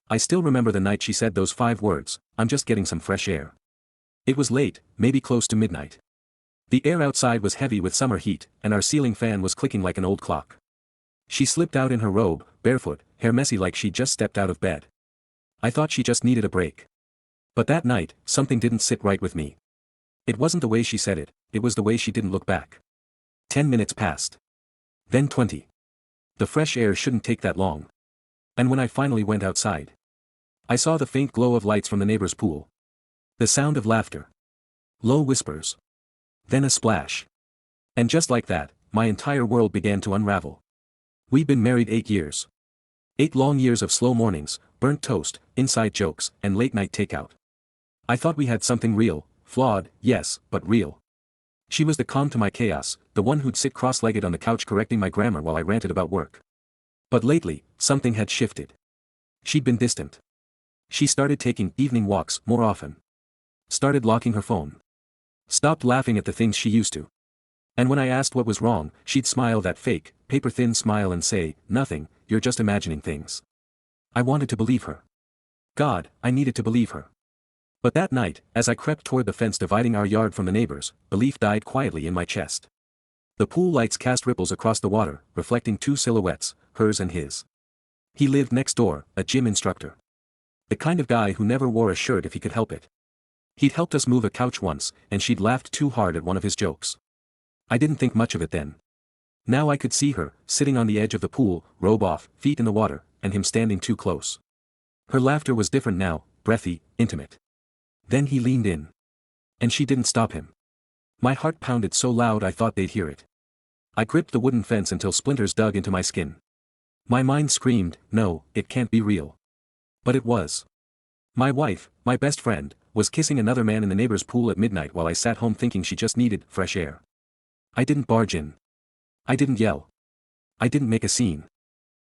I still remember the night she said those 5 words, "I'm just getting some fresh air." It was late, maybe close to midnight. The air outside was heavy with summer heat, and our ceiling fan was clicking like an old clock. She slipped out in her robe, barefoot, hair messy like she'd just stepped out of bed. I thought she just needed a break. But that night, something didn't sit right with me. It wasn't the way she said it, it was the way she didn't look back. 10 minutes passed. Then 20. The fresh air shouldn't take that long. And when I finally went outside, I saw the faint glow of lights from the neighbor's pool. The sound of laughter. Low whispers. Then a splash. And just like that, my entire world began to unravel. We'd been married 8 years. 8 long years of slow mornings, burnt toast, inside jokes, and late-night takeout. I thought we had something real, flawed, yes, but real. She was the calm to my chaos, the one who'd sit cross-legged on the couch correcting my grammar while I ranted about work. But lately, something had shifted. She'd been distant. She started taking evening walks more often. Started locking her phone. Stopped laughing at the things she used to. And when I asked what was wrong, she'd smile that fake, paper-thin smile and say, "Nothing, you're just imagining things." I wanted to believe her. God, I needed to believe her. But that night, as I crept toward the fence dividing our yard from the neighbors, belief died quietly in my chest. The pool lights cast ripples across the water, reflecting 2 silhouettes, hers and his. He lived next door, a gym instructor. The kind of guy who never wore a shirt if he could help it. He'd helped us move a couch once, and she'd laughed too hard at one of his jokes. I didn't think much of it then. Now I could see her, sitting on the edge of the pool, robe off, feet in the water, and him standing too close. Her laughter was different now, breathy, intimate. Then he leaned in. And she didn't stop him. My heart pounded so loud I thought they'd hear it. I gripped the wooden fence until splinters dug into my skin. My mind screamed, no, it can't be real. But it was. My wife, my best friend, was kissing another man in the neighbor's pool at midnight while I sat home thinking she just needed fresh air. I didn't barge in. I didn't yell. I didn't make a scene.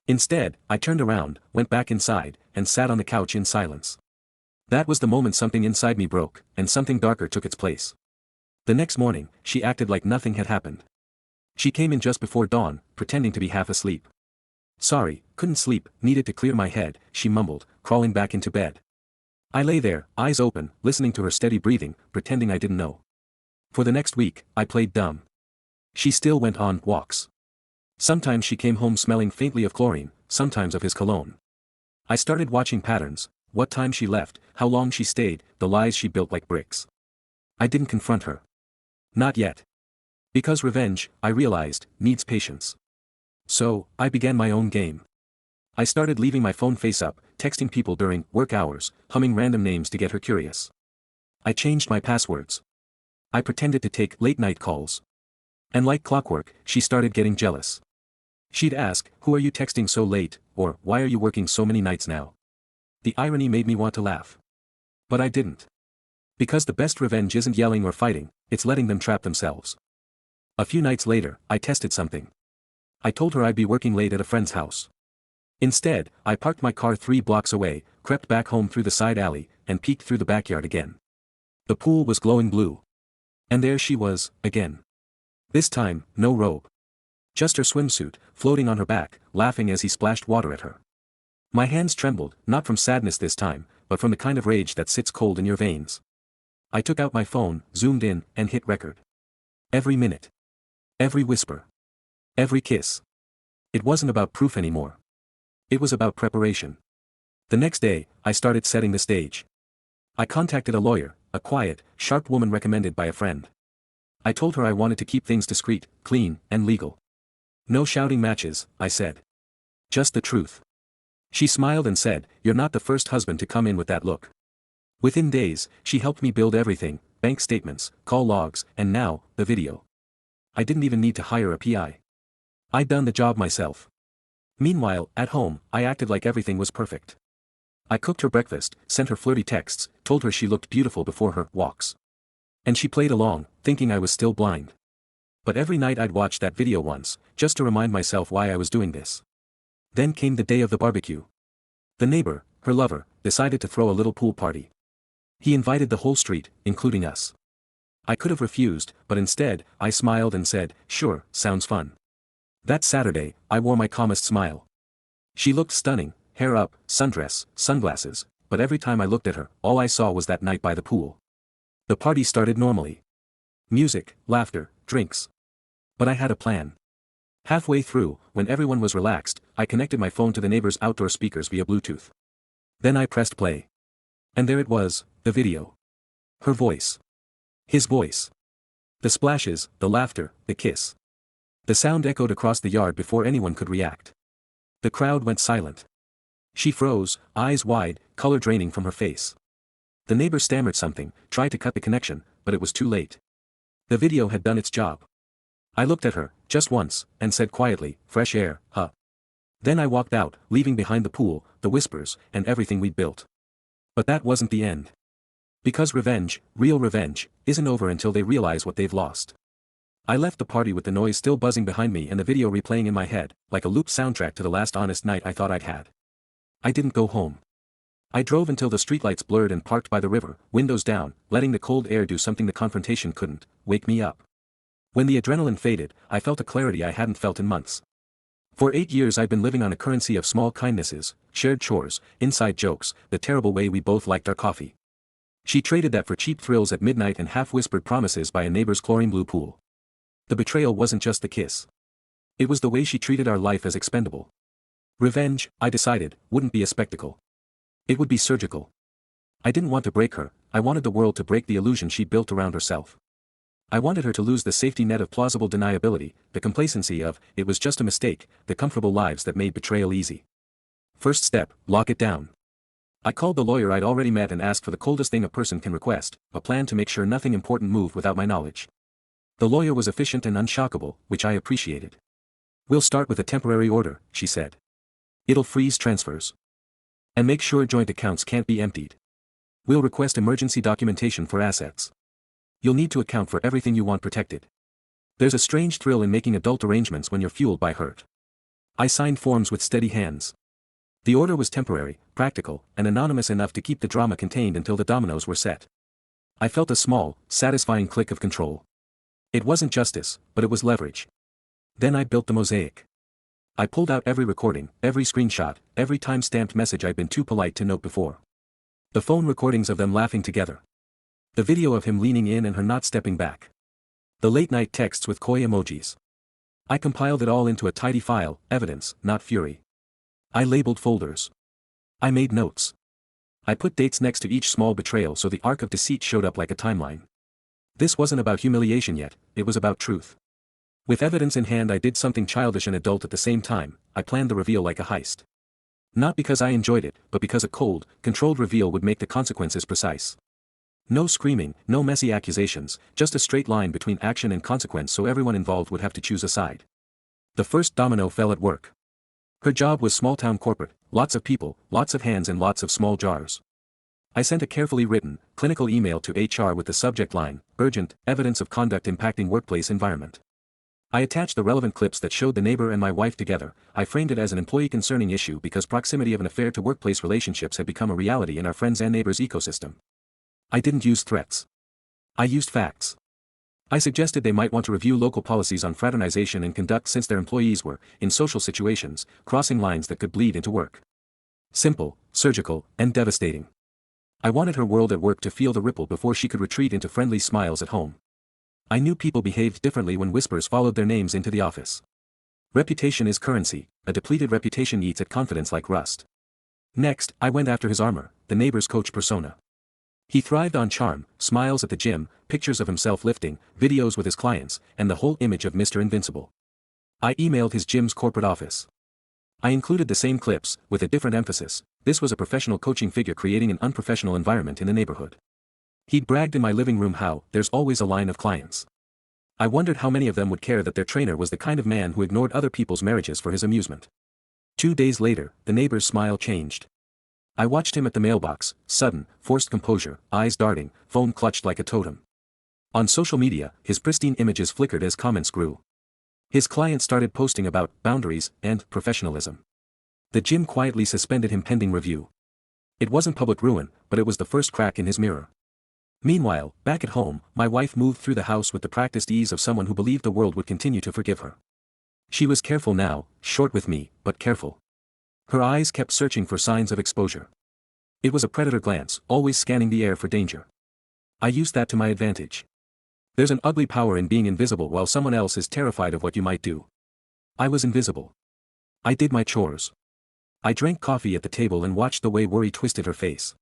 Instead, I turned around, went back inside, and sat on the couch in silence. That was the moment something inside me broke, and something darker took its place. The next morning, she acted like nothing had happened. She came in just before dawn, pretending to be half asleep. "Sorry, couldn't sleep, needed to clear my head," she mumbled, crawling back into bed. I lay there, eyes open, listening to her steady breathing, pretending I didn't know. For the next week, I played dumb. She still went on walks. Sometimes she came home smelling faintly of chlorine, sometimes of his cologne. I started watching patterns, what time she left, how long she stayed, the lies she built like bricks. I didn't confront her. Not yet. Because revenge, I realized, needs patience. So, I began my own game. I started leaving my phone face up, texting people during work hours, humming random names to get her curious. I changed my passwords. I pretended to take late-night calls. And like clockwork, she started getting jealous. She'd ask, "Who are you texting so late?" or "Why are you working so many nights now?" The irony made me want to laugh. But I didn't. Because the best revenge isn't yelling or fighting, it's letting them trap themselves. A few nights later, I tested something. I told her I'd be working late at a friend's house. Instead, I parked my car 3 blocks away, crept back home through the side alley, and peeked through the backyard again. The pool was glowing blue. And there she was, again. This time, no robe. Just her swimsuit, floating on her back, laughing as he splashed water at her. My hands trembled, not from sadness this time, but from the kind of rage that sits cold in your veins. I took out my phone, zoomed in, and hit record. Every minute. Every whisper. Every kiss. It wasn't about proof anymore. It was about preparation. The next day, I started setting the stage. I contacted a lawyer, a quiet, sharp woman recommended by a friend. I told her I wanted to keep things discreet, clean, and legal. "No shouting matches," I said. "Just the truth." She smiled and said, "You're not the first husband to come in with that look." Within days, she helped me build everything, bank statements, call logs, and now, the video. I didn't even need to hire a PI. I'd done the job myself. Meanwhile, at home, I acted like everything was perfect. I cooked her breakfast, sent her flirty texts, told her she looked beautiful before her walks. And she played along, thinking I was still blind. But every night I'd watch that video once, just to remind myself why I was doing this. Then came the day of the barbecue. The neighbor, her lover, decided to throw a little pool party. He invited the whole street, including us. I could have refused, but instead, I smiled and said, "Sure, sounds fun." That Saturday, I wore my calmest smile. She looked stunning, hair up, sundress, sunglasses, but every time I looked at her, all I saw was that night by the pool. The party started normally. Music, laughter, drinks. But I had a plan. Halfway through, when everyone was relaxed, I connected my phone to the neighbor's outdoor speakers via Bluetooth. Then I pressed play. And there it was, the video. Her voice. His voice. The splashes, the laughter, the kiss. The sound echoed across the yard before anyone could react. The crowd went silent. She froze, eyes wide, color draining from her face. The neighbor stammered something, tried to cut the connection, but it was too late. The video had done its job. I looked at her, just once, and said quietly, "Fresh air, huh?" Then I walked out, leaving behind the pool, the whispers, and everything we'd built. But that wasn't the end. Because revenge, real revenge, isn't over until they realize what they've lost. I left the party with the noise still buzzing behind me and the video replaying in my head, like a looped soundtrack to the last honest night I thought I'd had. I didn't go home. I drove until the streetlights blurred and parked by the river, windows down, letting the cold air do something the confrontation couldn't, wake me up. When the adrenaline faded, I felt a clarity I hadn't felt in months. For 8 years I'd been living on a currency of small kindnesses, shared chores, inside jokes, the terrible way we both liked our coffee. She traded that for cheap thrills at midnight and half-whispered promises by a neighbor's chlorine blue pool. The betrayal wasn't just the kiss. It was the way she treated our life as expendable. Revenge, I decided, wouldn't be a spectacle. It would be surgical. I didn't want to break her, I wanted the world to break the illusion she built around herself. I wanted her to lose the safety net of plausible deniability, the complacency of, it was just a mistake, the comfortable lives that made betrayal easy. First step, lock it down. I called the lawyer I'd already met and asked for the coldest thing a person can request, a plan to make sure nothing important moved without my knowledge. The lawyer was efficient and unshockable, which I appreciated. "We'll start with a temporary order," she said. "It'll freeze transfers. And make sure joint accounts can't be emptied. We'll request emergency documentation for assets. You'll need to account for everything you want protected. There's a strange thrill in making adult arrangements when you're fueled by hurt." I signed forms with steady hands. The order was temporary, practical, and anonymous enough to keep the drama contained until the dominoes were set. I felt a small, satisfying click of control. It wasn't justice, but it was leverage. Then I built the mosaic. I pulled out every recording, every screenshot, every time-stamped message I'd been too polite to note before. The phone recordings of them laughing together. The video of him leaning in and her not stepping back. The late-night texts with coy emojis. I compiled it all into a tidy file, evidence, not fury. I labeled folders. I made notes. I put dates next to each small betrayal so the arc of deceit showed up like a timeline. This wasn't about humiliation yet, it was about truth. With evidence in hand I did something childish and adult at the same time, I planned the reveal like a heist. Not because I enjoyed it, but because a cold, controlled reveal would make the consequences precise. No screaming, no messy accusations, just a straight line between action and consequence so everyone involved would have to choose a side. The first domino fell at work. Her job was small-town corporate, lots of people, lots of hands and lots of small jars. I sent a carefully written, clinical email to HR with the subject line, "Urgent, evidence of conduct impacting workplace environment." I attached the relevant clips that showed the neighbor and my wife together. I framed it as an employee concerning issue because proximity of an affair to workplace relationships had become a reality in our friends and neighbors ecosystem. I didn't use threats. I used facts. I suggested they might want to review local policies on fraternization and conduct since their employees were, in social situations, crossing lines that could bleed into work. Simple, surgical, and devastating. I wanted her world at work to feel the ripple before she could retreat into friendly smiles at home. I knew people behaved differently when whispers followed their names into the office. Reputation is currency, a depleted reputation eats at confidence like rust. Next, I went after his armor, the neighbor's coach persona. He thrived on charm, smiles at the gym, pictures of himself lifting, videos with his clients, and the whole image of Mr. Invincible. I emailed his gym's corporate office. I included the same clips, with a different emphasis. This was a professional coaching figure creating an unprofessional environment in the neighborhood. He'd bragged in my living room how, there's always a line of clients. I wondered how many of them would care that their trainer was the kind of man who ignored other people's marriages for his amusement. 2 days later, the neighbor's smile changed. I watched him at the mailbox, sudden, forced composure, eyes darting, phone clutched like a totem. On social media, his pristine images flickered as comments grew. His clients started posting about boundaries and professionalism. The gym quietly suspended him pending review. It wasn't public ruin, but it was the first crack in his mirror. Meanwhile, back at home, my wife moved through the house with the practiced ease of someone who believed the world would continue to forgive her. She was careful now, short with me, but careful. Her eyes kept searching for signs of exposure. It was a predator glance, always scanning the air for danger. I used that to my advantage. There's an ugly power in being invisible while someone else is terrified of what you might do. I was invisible. I did my chores. I drank coffee at the table and watched the way worry twisted her face.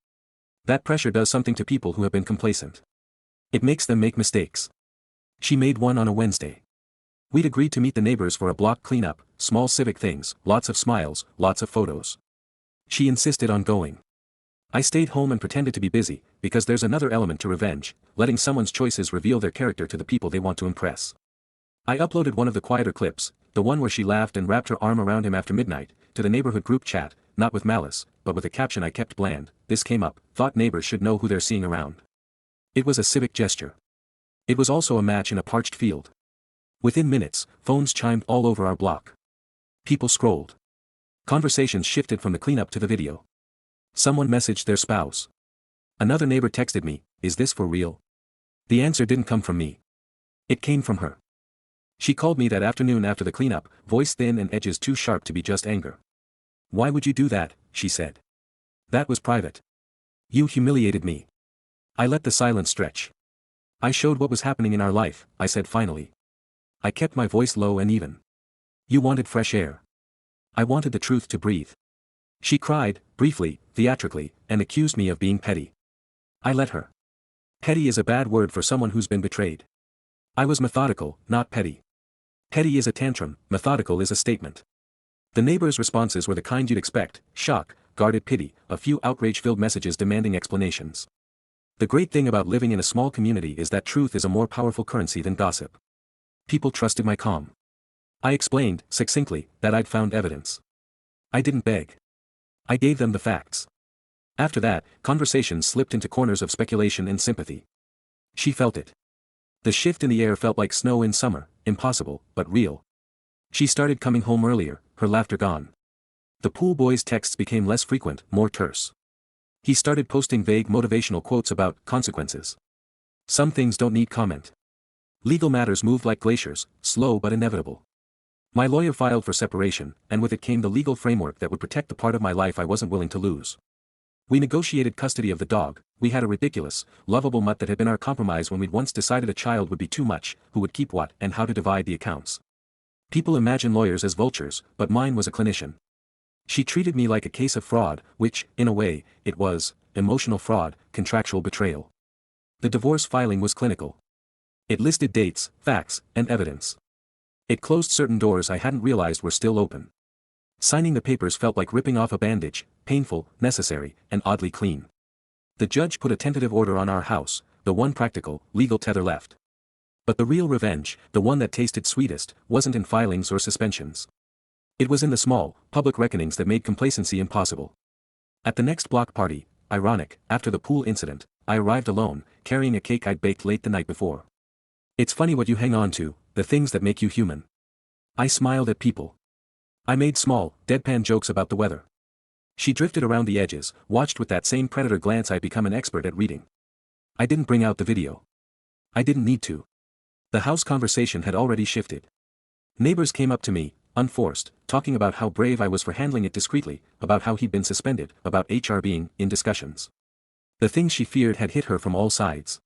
That pressure does something to people who have been complacent. It makes them make mistakes. She made one on a Wednesday. We'd agreed to meet the neighbors for a block cleanup, small civic things, lots of smiles, lots of photos. She insisted on going. I stayed home and pretended to be busy, because there's another element to revenge, letting someone's choices reveal their character to the people they want to impress. I uploaded one of the quieter clips, the one where she laughed and wrapped her arm around him after midnight, to the neighborhood group chat, not with malice, but with a caption I kept bland. This came up, thought neighbors should know who they're seeing around. It was a civic gesture. It was also a match in a parched field. Within minutes, phones chimed all over our block. People scrolled. Conversations shifted from the cleanup to the video. Someone messaged their spouse. Another neighbor texted me, "Is this for real?" The answer didn't come from me. It came from her. She called me that afternoon after the cleanup, voice thin and edges too sharp to be just anger. "Why would you do that?" she said. "That was private. You humiliated me." I let the silence stretch. "I showed what was happening in our life," I said finally. I kept my voice low and even. "You wanted fresh air. I wanted the truth to breathe." She cried, briefly, theatrically, and accused me of being petty. I let her. Petty is a bad word for someone who's been betrayed. I was methodical, not petty. Petty is a tantrum, methodical is a statement. The neighbors' responses were the kind you'd expect: shock, guarded pity, a few outrage-filled messages demanding explanations. The great thing about living in a small community is that truth is a more powerful currency than gossip. People trusted my calm. I explained, succinctly, that I'd found evidence. I didn't beg. I gave them the facts. After that, conversations slipped into corners of speculation and sympathy. She felt it. The shift in the air felt like snow in summer, impossible, but real. She started coming home earlier, her laughter gone. The pool boy's texts became less frequent, more terse. He started posting vague motivational quotes about consequences. Some things don't need comment. Legal matters moved like glaciers, slow but inevitable. My lawyer filed for separation, and with it came the legal framework that would protect the part of my life I wasn't willing to lose. We negotiated custody of the dog. We had a ridiculous, lovable mutt that had been our compromise when we'd once decided a child would be too much, who would keep what, and how to divide the accounts. People imagine lawyers as vultures, but mine was a clinician. She treated me like a case of fraud, which, in a way, it was: emotional fraud, contractual betrayal. The divorce filing was clinical. It listed dates, facts, and evidence. It closed certain doors I hadn't realized were still open. Signing the papers felt like ripping off a bandage, painful, necessary, and oddly clean. The judge put a tentative order on our house, the one practical, legal tether left. But the real revenge, the one that tasted sweetest, wasn't in filings or suspensions. It was in the small, public reckonings that made complacency impossible. At the next block party, ironic, after the pool incident, I arrived alone, carrying a cake I'd baked late the night before. It's funny what you hang on to, the things that make you human. I smiled at people. I made small, deadpan jokes about the weather. She drifted around the edges, watched with that same predator glance I'd become an expert at reading. I didn't bring out the video. I didn't need to. The house conversation had already shifted. Neighbors came up to me, unforced, talking about how brave I was for handling it discreetly, about how he'd been suspended, about HR being in discussions. The things she feared had hit her from all sides.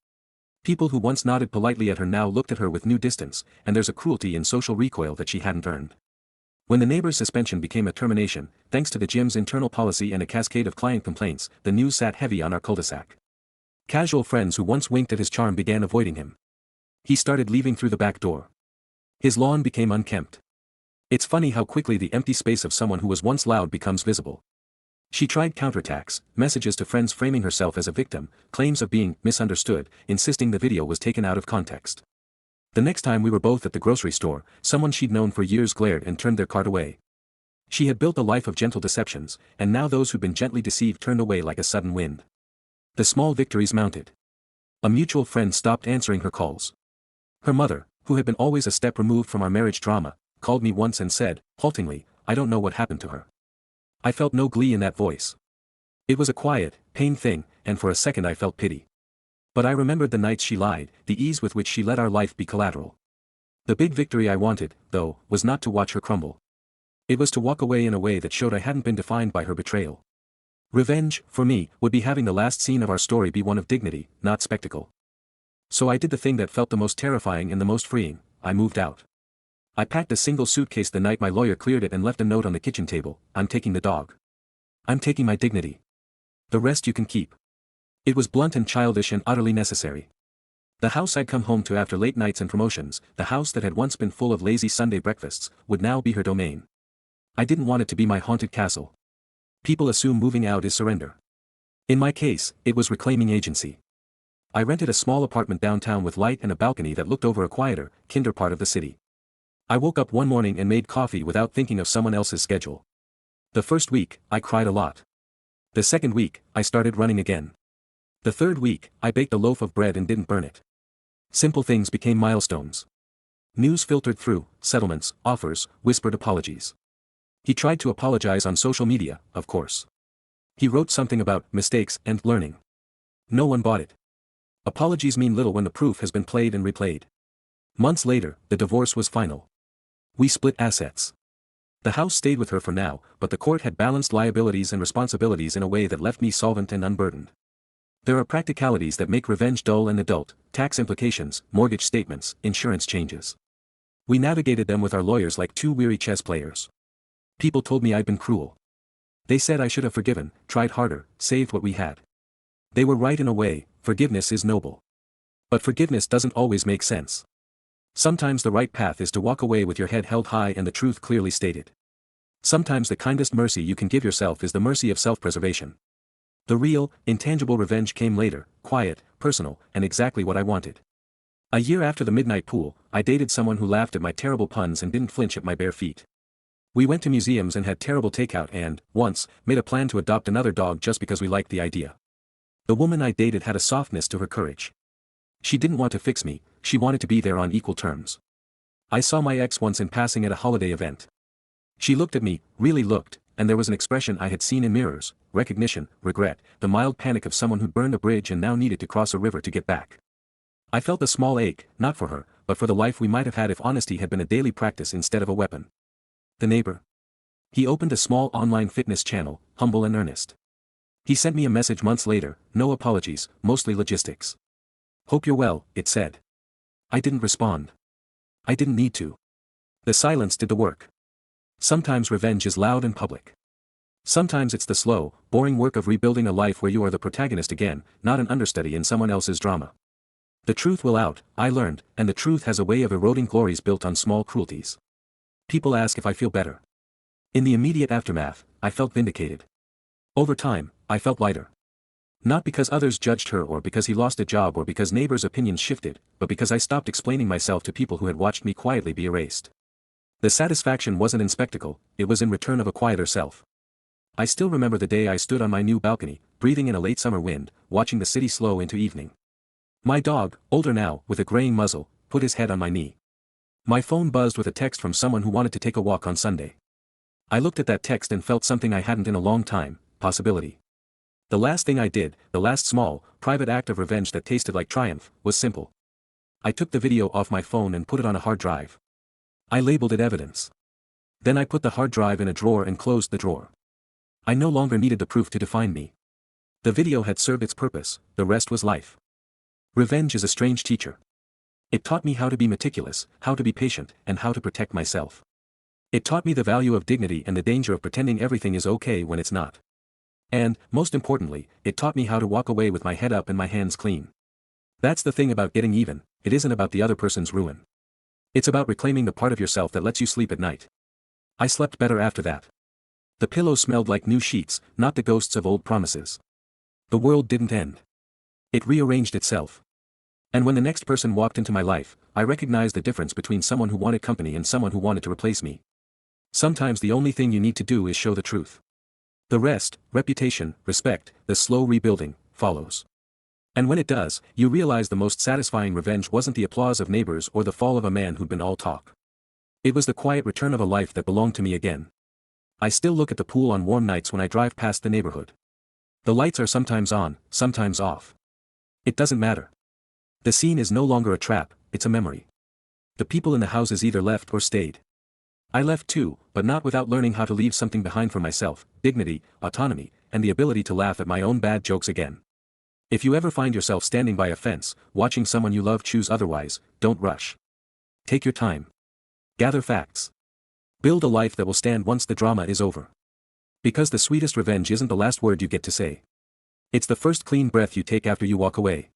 People who once nodded politely at her now looked at her with new distance, and there's a cruelty in social recoil that she hadn't earned. When the neighbor's suspension became a termination, thanks to the gym's internal policy and a cascade of client complaints, the news sat heavy on our cul-de-sac. Casual friends who once winked at his charm began avoiding him. He started leaving through the back door. His lawn became unkempt. It's funny how quickly the empty space of someone who was once loud becomes visible. She tried counterattacks, messages to friends framing herself as a victim, claims of being misunderstood, insisting the video was taken out of context. The next time we were both at the grocery store, someone she'd known for years glared and turned their cart away. She had built a life of gentle deceptions, and now those who'd been gently deceived turned away like a sudden wind. The small victories mounted. A mutual friend stopped answering her calls. Her mother, who had been always a step removed from our marriage drama, called me once and said, haltingly, "I don't know what happened to her." I felt no glee in that voice. It was a quiet, pained thing, and for a second I felt pity. But I remembered the nights she lied, the ease with which she let our life be collateral. The big victory I wanted, though, was not to watch her crumble. It was to walk away in a way that showed I hadn't been defined by her betrayal. Revenge, for me, would be having the last scene of our story be one of dignity, not spectacle. So I did the thing that felt the most terrifying and the most freeing. I moved out. I packed a single suitcase the night my lawyer cleared it and left a note on the kitchen table. I'm taking the dog. I'm taking my dignity. The rest you can keep. It was blunt and childish and utterly necessary. The house I'd come home to after late nights and promotions, the house that had once been full of lazy Sunday breakfasts, would now be her domain. I didn't want it to be my haunted castle. People assume moving out is surrender. In my case, it was reclaiming agency. I rented a small apartment downtown with light and a balcony that looked over a quieter, kinder part of the city. I woke up one morning and made coffee without thinking of someone else's schedule. The first week, I cried a lot. The second week, I started running again. The third week, I baked a loaf of bread and didn't burn it. Simple things became milestones. News filtered through, settlements, offers, whispered apologies. He tried to apologize on social media, of course. He wrote something about mistakes and learning. No one bought it. Apologies mean little when the proof has been played and replayed. Months later, the divorce was final. We split assets. The house stayed with her for now, but the court had balanced liabilities and responsibilities in a way that left me solvent and unburdened. There are practicalities that make revenge dull and adult: tax implications, mortgage statements, insurance changes. We navigated them with our lawyers like two weary chess players. People told me I'd been cruel. They said I should have forgiven, tried harder, saved what we had. They were right in a way. Forgiveness is noble. But forgiveness doesn't always make sense. Sometimes the right path is to walk away with your head held high and the truth clearly stated. Sometimes the kindest mercy you can give yourself is the mercy of self-preservation. The real, intangible revenge came later, quiet, personal, and exactly what I wanted. A year after the midnight pool, I dated someone who laughed at my terrible puns and didn't flinch at my bare feet. We went to museums and had terrible takeout and, once, made a plan to adopt another dog just because we liked the idea. The woman I dated had a softness to her courage. She didn't want to fix me, she wanted to be there on equal terms. I saw my ex once in passing at a holiday event. She looked at me, really looked, and there was an expression I had seen in mirrors: recognition, regret, the mild panic of someone who'd burned a bridge and now needed to cross a river to get back. I felt a small ache, not for her, but for the life we might have had if honesty had been a daily practice instead of a weapon. The neighbor. He opened a small online fitness channel, humble and earnest. He sent me a message months later, no apologies, mostly logistics. "Hope you're well," it said. I didn't respond. I didn't need to. The silence did the work. Sometimes revenge is loud and public. Sometimes it's the slow, boring work of rebuilding a life where you are the protagonist again, not an understudy in someone else's drama. The truth will out, I learned, and the truth has a way of eroding glories built on small cruelties. People ask if I feel better. In the immediate aftermath, I felt vindicated. Over time, I felt lighter. Not because others judged her or because he lost a job or because neighbors' opinions shifted, but because I stopped explaining myself to people who had watched me quietly be erased. The satisfaction wasn't in spectacle, it was in return of a quieter self. I still remember the day I stood on my new balcony, breathing in a late summer wind, watching the city slow into evening. My dog, older now, with a graying muzzle, put his head on my knee. My phone buzzed with a text from someone who wanted to take a walk on Sunday. I looked at that text and felt something I hadn't in a long time: possibility. The last thing I did, the last small, private act of revenge that tasted like triumph, was simple. I took the video off my phone and put it on a hard drive. I labeled it evidence. Then I put the hard drive in a drawer and closed the drawer. I no longer needed the proof to define me. The video had served its purpose, the rest was life. Revenge is a strange teacher. It taught me how to be meticulous, how to be patient, and how to protect myself. It taught me the value of dignity and the danger of pretending everything is okay when it's not. And, most importantly, it taught me how to walk away with my head up and my hands clean. That's the thing about getting even, it isn't about the other person's ruin. It's about reclaiming the part of yourself that lets you sleep at night. I slept better after that. The pillow smelled like new sheets, not the ghosts of old promises. The world didn't end. It rearranged itself. And when the next person walked into my life, I recognized the difference between someone who wanted company and someone who wanted to replace me. Sometimes the only thing you need to do is show the truth. The rest, reputation, respect, the slow rebuilding, follows. And when it does, you realize the most satisfying revenge wasn't the applause of neighbors or the fall of a man who'd been all talk. It was the quiet return of a life that belonged to me again. I still look at the pool on warm nights when I drive past the neighborhood. The lights are sometimes on, sometimes off. It doesn't matter. The scene is no longer a trap, it's a memory. The people in the houses either left or stayed. I left too, but not without learning how to leave something behind for myself: dignity, autonomy, and the ability to laugh at my own bad jokes again. If you ever find yourself standing by a fence, watching someone you love choose otherwise, don't rush. Take your time. Gather facts. Build a life that will stand once the drama is over. Because the sweetest revenge isn't the last word you get to say. It's the first clean breath you take after you walk away.